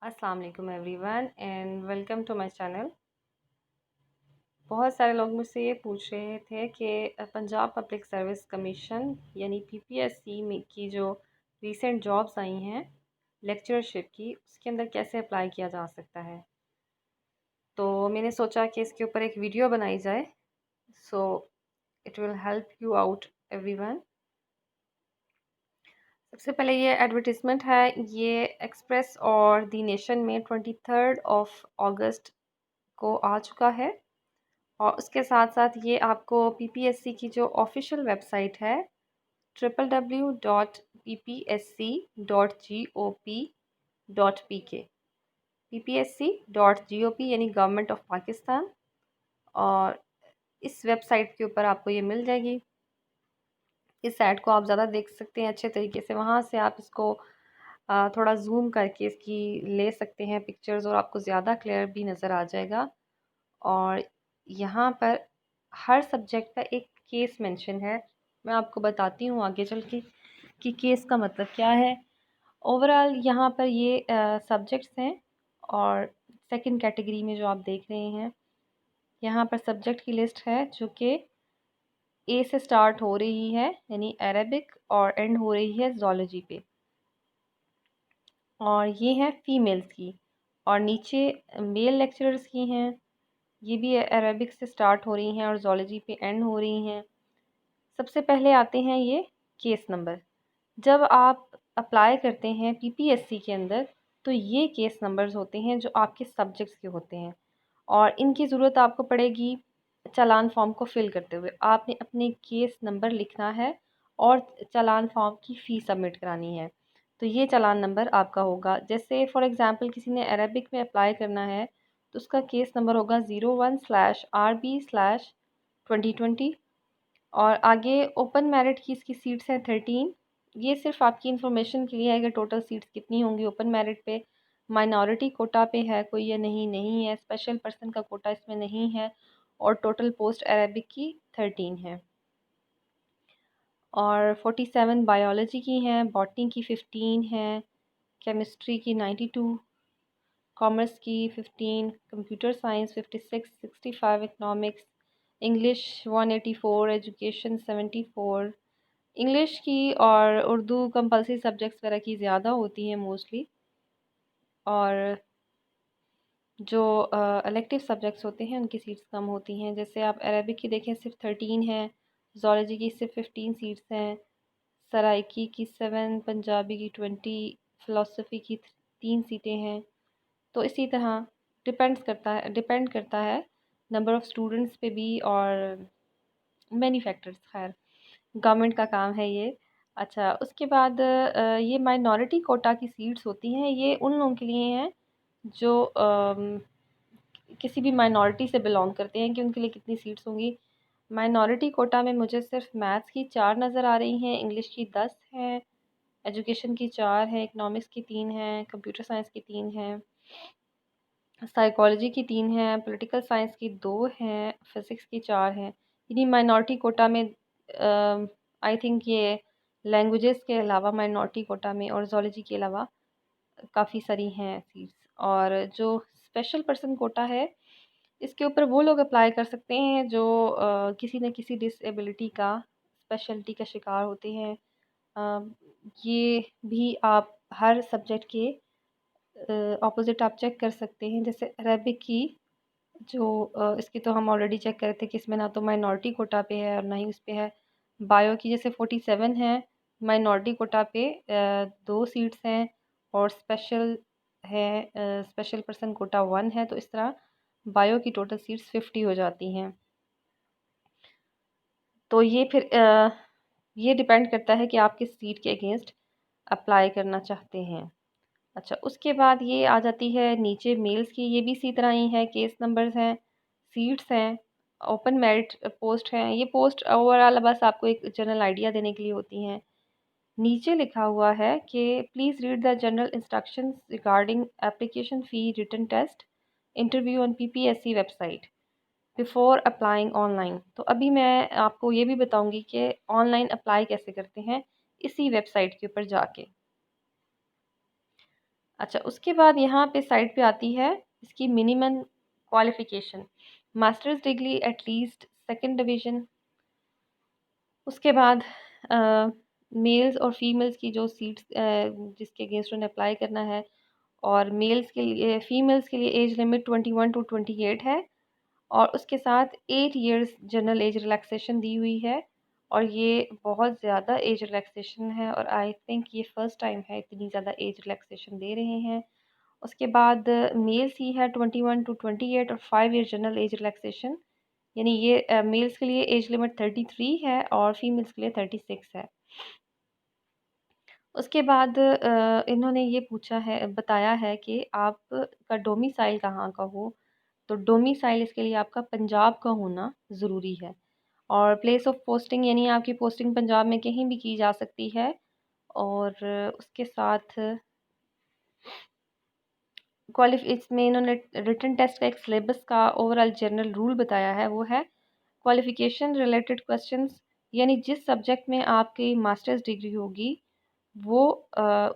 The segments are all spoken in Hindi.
अस्सलाम वालेकुम everyone and welcome to my channel. बहुत सारे लोग मुझसे ये पूछ रहे थे कि पंजाब पब्लिक सर्विस कमीशन यानी पीपीएससी में की जो रीसेंट जॉब्स आई हैं लेक्चरशिप की, उसके अंदर कैसे अप्लाई किया जा सकता है। तो मैंने सोचा कि इसके ऊपर एक वीडियो बनाई जाए, so it will help you out everyone. सबसे पहले ये एडवर्टीज़मेंट है, ये एक्सप्रेस और दी नेशन में 23 अगस्त को आ चुका है। और उसके साथ साथ ये आपको पीपीएससी की जो ऑफिशियल वेबसाइट है www.ppsc.gop.pk, ppsc.gop यानी गवर्नमेंट ऑफ पाकिस्तान, और इस वेबसाइट के ऊपर आपको ये मिल जाएगी। इस ऐड को आप ज़्यादा देख सकते हैं अच्छे तरीके से, वहाँ से आप इसको थोड़ा जूम करके इसकी ले सकते हैं पिक्चर्स, और आपको ज़्यादा क्लियर भी नज़र आ जाएगा। और यहाँ पर हर सब्जेक्ट का एक केस मेंशन है। मैं आपको बताती हूँ आगे चल के कि केस का मतलब क्या है। ओवरऑल यहाँ पर ये सब्जेक्ट्स हैं, और सेकंड कैटेगरी में जो आप देख रहे हैं यहाँ पर सब्जेक्ट की लिस्ट है जो कि ए से स्टार्ट हो रही है यानी अरेबिक, और एंड हो रही है ज़ूलॉजी पे। और ये है फीमेल्स की, और नीचे मेल लेक्चरर्स की हैं, ये भी अरेबिक से स्टार्ट हो रही हैं और ज़ूलॉजी पे एंड हो रही हैं। सबसे पहले आते हैं ये केस नंबर। जब आप अप्लाई करते हैं पीपीएससी के अंदर, तो ये केस नंबर्स होते हैं जो आपके सब्जेक्ट्स के होते हैं, और इनकी ज़रूरत आपको पड़ेगी चालान फॉर्म को फिल करते हुए। आपने अपने केस नंबर लिखना है और चालान फॉर्म की फ़ी सबमिट करानी है। तो ये चालान नंबर आपका होगा। जैसे फॉर एग्ज़ाम्पल किसी ने अरेबिक में अप्लाई करना है, तो उसका केस नंबर होगा 01/RB/2020। और आगे ओपन मेरिट की इसकी सीट्स हैं 13। ये सिर्फ आपकी इंफॉर्मेशन के लिए है कि टोटल सीट्स कितनी होंगी ओपन मेरिट पे। माइनॉरिटी कोटा पे है कोई या नहीं, नहीं है। स्पेशल पर्सन का कोटा इसमें नहीं है। और टोटल पोस्ट अरेबिक की 13 है, और 47 बायोलॉजी की हैं, बॉटनी की 15 हैं, केमिस्ट्री की 92, कॉमर्स की 15, computer science 56, 65 economics, English 184, education 74। English की और उर्दू कंपलसरी सब्जेक्ट्स वगैरह की ज़्यादा होती हैं मोस्टली। और जो इलेक्टिव सब्जेक्ट्स होते हैं उनकी सीट्स कम होती हैं। जैसे आप अरेबिक की देखें सिर्फ 13 है, ज़ूलॉजी की सिर्फ 15 सीट्स हैं, सराइकी की 7, पंजाबी की 20, फ़िलासफ़ी की 3 सीटें हैं। तो इसी तरह डिपेंड करता है नंबर ऑफ़ स्टूडेंट्स पे भी, और मैनी फैक्टर्स। खैर, गवर्नमेंट का काम है ये। अच्छा, उसके बाद ये माइनॉरिटी कोटा की सीट्स होती हैं, ये उन लोगों के लिए हैं जो किसी भी माइनॉरिटी से बिलोंग करते हैं, कि उनके लिए कितनी सीट्स होंगी। माइनॉरिटी कोटा में मुझे सिर्फ मैथ्स की 4 नज़र आ रही हैं, इंग्लिश की 10 हैं, एजुकेशन की 4 हैं, इकनॉमिक्स की 3 हैं, कंप्यूटर साइंस की 3 हैं, साइकोलॉजी की 3 हैं, पॉलिटिकल साइंस की 2 हैं, फिज़िक्स की 4 हैं। यानी माइनॉरिटी कोटा में आई थिंक ये लैंग्वेजेस के अलावा माइनॉरिटी कोटा में और ज़ूलॉजी के अलावा काफ़ी सारी हैं सीट्स। और जो स्पेशल पर्सन कोटा है, इसके ऊपर वो लोग अप्लाई कर सकते हैं जो किसी न किसी डिसेबिलिटी का, स्पेशलिटी का शिकार होते हैं। अ, ये भी आप हर सब्जेक्ट के ऑपोजिट आप चेक कर सकते हैं। जैसे अरेबिक की जो इसकी तो हम ऑलरेडी चेक कर रहे थे कि इसमें ना तो माइनॉरिटी कोटा पे है और ना ही उस पे है। बायो की जैसे 47 है, माइनॉरिटी कोटा पे 2 सीट्स हैं, और स्पेशल है, स्पेशल पर्सन कोटा 1 है। तो इस तरह बायो की टोटल सीट्स 50 हो जाती हैं। तो ये फिर ये डिपेंड करता है कि आप किस सीट के अगेंस्ट अप्लाई करना चाहते हैं। अच्छा, उसके बाद ये आ जाती है नीचे मेल्स की, ये भी इसी तरह ही है, केस नंबर्स हैं, सीट्स हैं, ओपन मेरिट पोस्ट हैं। ये पोस्ट ओवरऑल बस आपको एक जनरल आइडिया देने के लिए होती हैं। नीचे लिखा हुआ है कि please read the general instructions regarding application fee, written test, interview on PPSC website before applying online. तो अभी मैं आपको ये भी बताऊंगी कि ऑनलाइन अप्लाई कैसे करते हैं इसी वेबसाइट के ऊपर जाके। अच्छा, उसके बाद यहाँ पे साइड पे आती है इसकी minimum qualification, masters degree at least second division. उसके बाद मेल्स और फीमेल्स की जो सीट्स जिसके अगेंस्ट उन्हें अप्लाई करना है, और मेल्स के लिए फीमेल्स के लिए एज लिमिट 21 टू 28 है, और उसके साथ 8 इयर्स जनरल एज रिलैक्सेशन दी हुई है। और ये बहुत ज़्यादा एज रिलैक्सेशन है, और आई थिंक ये फ़र्स्ट टाइम है इतनी ज़्यादा एज रिलैक्सेशन दे रहे हैं। उसके बाद मेल्स ही है 21 टू 28 और 5 ईयर जनरल एज रिलैक्सेशन, यानी ये मेल्स के लिए एज लिमिट 33 है और फीमेल्स के लिए 36 है। उसके बाद इन्होंने ये पूछा है, बताया है कि आपका डोमिसाइल कहाँ का हो। तो डोमिसाइल इसके लिए आपका पंजाब का होना ज़रूरी है, और प्लेस ऑफ पोस्टिंग यानी आपकी पोस्टिंग पंजाब में कहीं भी की जा सकती है। और उसके साथ इसमें इन्होंने रिटन टेस्ट का एक सिलेबस का ओवरऑल जनरल रूल बताया है, वो है क्वालिफ़िकेशन रिलेटेड क्वेश्चंस, यानी जिस सब्जेक्ट में आपकी मास्टर्स डिग्री होगी वो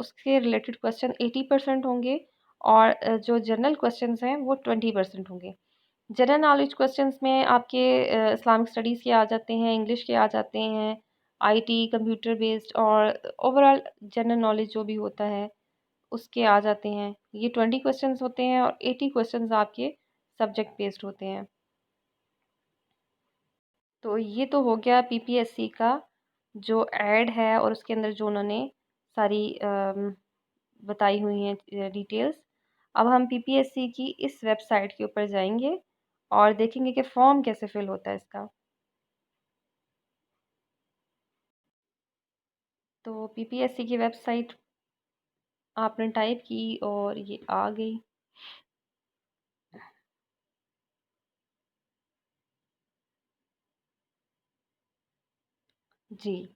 उसके रिलेटेड क्वेश्चन 80% होंगे, और जो जनरल क्वेश्चंस हैं वो 20% होंगे। जनरल नॉलेज क्वेश्चंस में आपके इस्लामिक स्टडीज़ के आ जाते हैं, इंग्लिश के आ जाते हैं, आईटी कंप्यूटर बेस्ड, और ओवरऑल जनरल नॉलेज जो भी होता है उसके आ जाते हैं। ये 20 क्वेश्चंस होते हैं और 80 क्वेश्चंस आपके सब्जेक्ट बेस्ड होते हैं। तो ये तो हो गया पीपीएससी का जो ऐड है, और उसके अंदर जो उन्होंने सारी बताई हुई हैं डिटेल्स। अब हम पीपीएससी की इस वेबसाइट के ऊपर जाएंगे और देखेंगे कि फॉर्म कैसे फिल होता है इसका। तो पीपीएससी की वेबसाइट आपने टाइप की और ये आ गई। जी,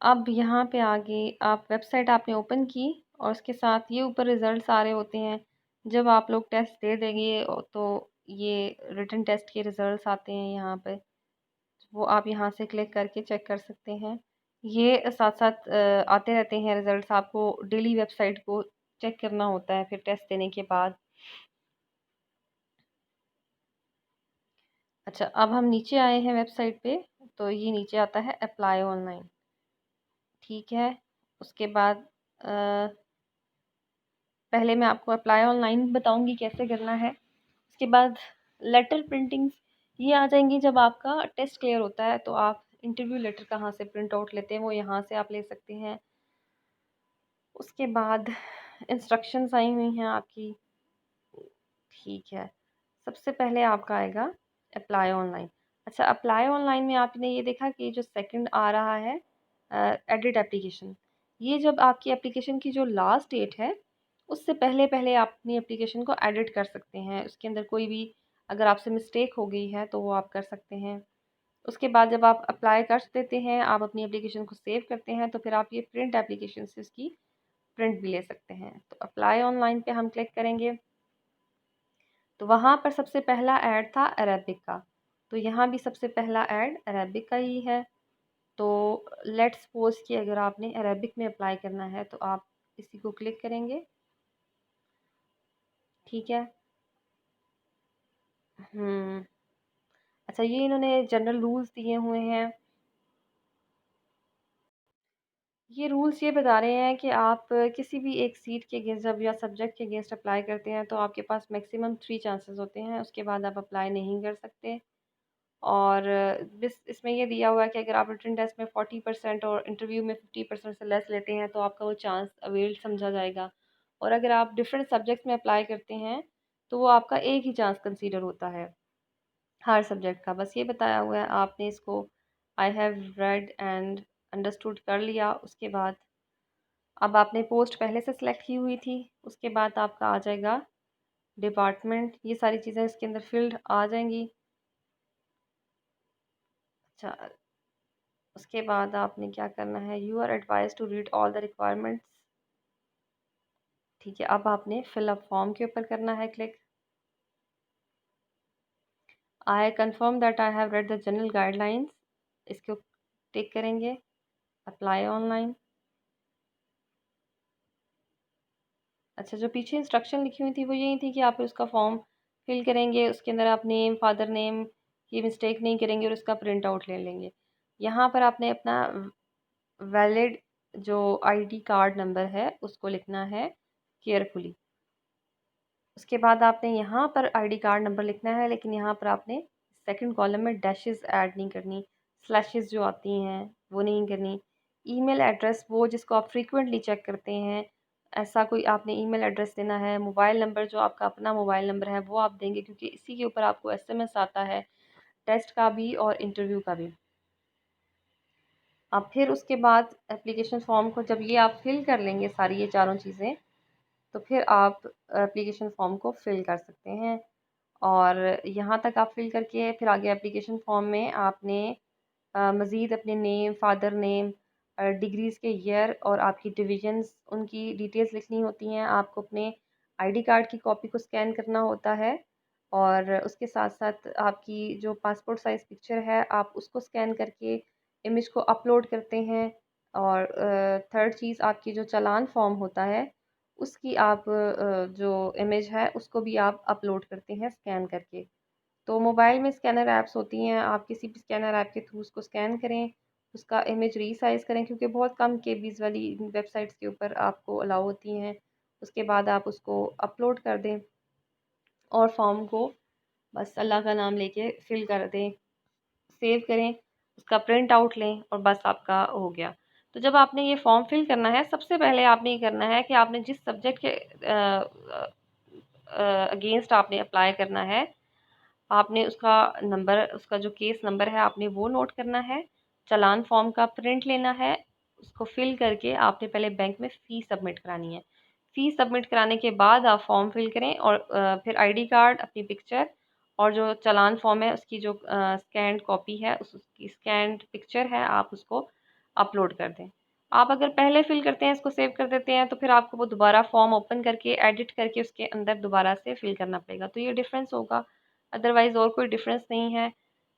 अब यहाँ पे आगे आप वेबसाइट आपने ओपन की, और उसके साथ ये ऊपर रिज़ल्ट्स आ रहे होते हैं। जब आप लोग टेस्ट दे देंगे तो ये रिटन टेस्ट के रिज़ल्ट्स आते हैं यहाँ पे, वो आप यहाँ से क्लिक करके चेक कर सकते हैं। ये साथ साथ आते रहते हैं रिज़ल्ट्स, आपको डेली वेबसाइट को चेक करना होता है फिर टेस्ट देने के बाद। अच्छा, अब हम नीचे आए हैं वेबसाइट पे, तो ये नीचे आता है अप्लाई ऑनलाइन। ठीक है, उसके बाद पहले मैं आपको अप्लाई ऑनलाइन बताऊंगी कैसे करना है। उसके बाद लेटर प्रिंटिंग ये आ जाएंगी। जब आपका टेस्ट क्लियर होता है तो आप इंटरव्यू लेटर कहाँ से प्रिंट आउट लेते हैं वो यहाँ से आप ले सकते हैं। उसके बाद इंस्ट्रक्शंस आई हुई हैं आपकी। ठीक है, सबसे पहले आपका आएगा अप्लाई ऑनलाइन। अच्छा, अप्लाई ऑनलाइन में आपने ये देखा कि जो सेकंड आ रहा है एडिट एप्लीकेशन, ये जब आपकी एप्लीकेशन की जो लास्ट डेट है उससे पहले पहले आप अपनी एप्लीकेशन को एडिट कर सकते हैं। उसके अंदर कोई भी अगर आपसे मिस्टेक हो गई है तो वो आप कर सकते हैं। उसके बाद जब आप अप्लाई कर देते हैं, आप अपनी एप्लीकेशन को सेव करते हैं, तो फिर आप ये प्रिंट एप्लीकेशन से उसकी प्रिंट भी ले सकते हैं। तो अप्लाई ऑनलाइन पे हम क्लिक करेंगे, तो वहाँ पर सबसे पहला ऐड था अरेबिक का, तो यहाँ भी सबसे पहला ऐड अरेबिक का ही है। तो लेट्स सपोज कि अगर आपने अरेबिक में अप्लाई करना है तो आप इसी को क्लिक करेंगे। ठीक है। हम्म। अच्छा, ये इन्होंने जनरल रूल्स दिए हुए हैं। ये रूल्स ये बता रहे हैं कि आप किसी भी एक सीट के अगेंस्ट जब या सब्जेक्ट के अगेंस्ट अप्लाई करते हैं तो आपके पास मैक्सिमम 3 चांसेस होते हैं, उसके बाद आप अप्लाई नहीं कर सकते। और बिस इसमें ये दिया हुआ है कि अगर आप रिटन टेस्ट में 40% और इंटरव्यू में 50% से लेस लेते हैं तो आपका वो चांस अवेल्ड समझा जाएगा। और अगर आप डिफरेंट सब्जेक्ट्स में अप्लाई करते हैं तो वो आपका एक ही चांस कंसीडर होता है हर सब्जेक्ट का। बस ये बताया हुआ है, आपने इसको I have read and understood कर लिया। उसके बाद अब आपने पोस्ट पहले से सिलेक्ट की हुई थी, उसके बाद आपका आ जाएगा डिपार्टमेंट, ये सारी चीज़ें इसके अंदर फील्ड आ जाएंगी। अच्छा, उसके बाद आपने क्या करना है, you are advise to read all the requirements. ठीक है, अब आपने फिल अप फॉर्म के ऊपर करना है click. I confirm that I have read the general guidelines, इसको टिक करेंगे। Apply online. अच्छा, जो पीछे इंस्ट्रक्शन लिखी हुई थी वो यही थी कि आप उसका फॉर्म फिल करेंगे, उसके अंदर आप नेम, फादर नेम की मिस्टेक नहीं करेंगे और उसका प्रिंट आउट ले लेंगे। यहाँ पर आपने अपना वैलिड जो आईडी कार्ड नंबर है उसको लिखना है केयरफुली। उसके बाद आपने यहाँ पर आईडी कार्ड नंबर लिखना है, लेकिन यहाँ पर आपने सेकंड कॉलम में डैशेस ऐड नहीं करनी, स्लैशेस जो आती हैं वो नहीं करनी। ईमेल एड्रेस वो जिसको आप फ्रीक्वेंटली चेक करते हैं, ऐसा कोई आपने ईमेल एड्रेस देना है। मोबाइल नंबर जो आपका अपना मोबाइल नंबर है वो आप देंगे, क्योंकि इसी के ऊपर आपको एसएमएस आता है टेस्ट का भी और इंटरव्यू का भी। अब फिर उसके बाद एप्लीकेशन फॉर्म को जब ये आप फिल कर लेंगे सारी ये चारों चीज़ें, तो फिर आप एप्लीकेशन फॉर्म को फिल कर सकते हैं। और यहाँ तक आप फिल करके फिर आगे एप्लीकेशन फॉर्म में आपने मज़ीद अपने नेम, फादर नेम, डिग्रीज़ के ईयर और आपकी डिविजन्स उनकी डिटेल्स लिखनी होती हैं। आपको अपने आईडी कार्ड की कॉपी को स्कैन करना होता है और उसके साथ-साथ आपकी जो पासपोर्ट साइज़ पिक्चर है आप उसको स्कैन करके इमेज को अपलोड करते हैं। और थर्ड चीज़ आपकी जो चालान फॉर्म होता है उसकी आप जो इमेज है उसको भी आप अपलोड करते हैं स्कैन करके। तो मोबाइल में स्कैनर ऐप्स होती हैं, आप किसी भी स्कैनर ऐप के थ्रू उसको स्कैन करें, उसका इमेज रीसाइज़ करें, क्योंकि बहुत कम केबीज़ वाली वेबसाइट्स के ऊपर आपको अलाउ होती हैं। उसके बाद आप उसको अपलोड कर दें और फॉर्म को बस अल्लाह का नाम लेके फिल कर दें, सेव करें, उसका प्रिंट आउट लें और बस आपका हो गया। तो जब आपने ये फॉर्म फिल करना है, सबसे पहले आपने ये करना है कि आपने जिस सब्जेक्ट के अगेंस्ट आपने अप्लाई करना है, आपने उसका नंबर, उसका जो केस नंबर है आपने वो नोट करना है। चालान फॉर्म का प्रिंट लेना है, उसको फिल करके आपने पहले बैंक में फ़ीस सबमिट करानी है। फ़ीस सबमिट कराने के बाद आप फॉर्म फिल करें और फिर आईडी कार्ड, अपनी पिक्चर और जो चालान फॉर्म है उसकी जो स्कैन्ड कॉपी है, उसकी स्कैन्ड पिक्चर है, आप उसको अपलोड कर दें। आप अगर पहले फिल करते हैं, इसको सेव कर देते हैं, तो फिर आपको वो दोबारा फॉर्म ओपन करके एडिट करके उसके अंदर दोबारा से फिल करना पड़ेगा। तो ये डिफरेंस होगा, अदरवाइज़ और कोई डिफरेंस नहीं है।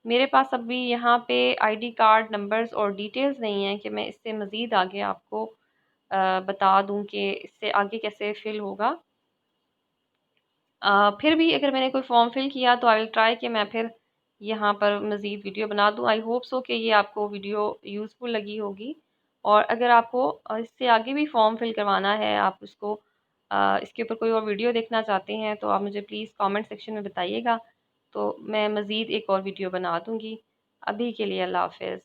मेरे पास अभी यहाँ पे आईडी कार्ड नंबर्स और डिटेल्स नहीं है कि मैं इससे मज़ीद आगे आपको बता दूँ कि इससे आगे कैसे फिल होगा। फिर भी अगर मैंने कोई फॉर्म फिल किया तो आई विल ट्राई कि मैं फिर यहाँ पर मज़ीद वीडियो बना दूँ। आई होप सो कि ये आपको वीडियो यूज़फुल लगी होगी। और अगर आपको इससे आगे भी फॉर्म फिल करवाना है, आप उसको इसके ऊपर कोई और वीडियो देखना चाहते हैं, तो आप मुझे प्लीज़ कमेंट सेक्शन में बताइएगा, तो मैं मज़ीद एक और वीडियो बना दूँगी। अभी के लिए अल्लाह हाफ़िज़।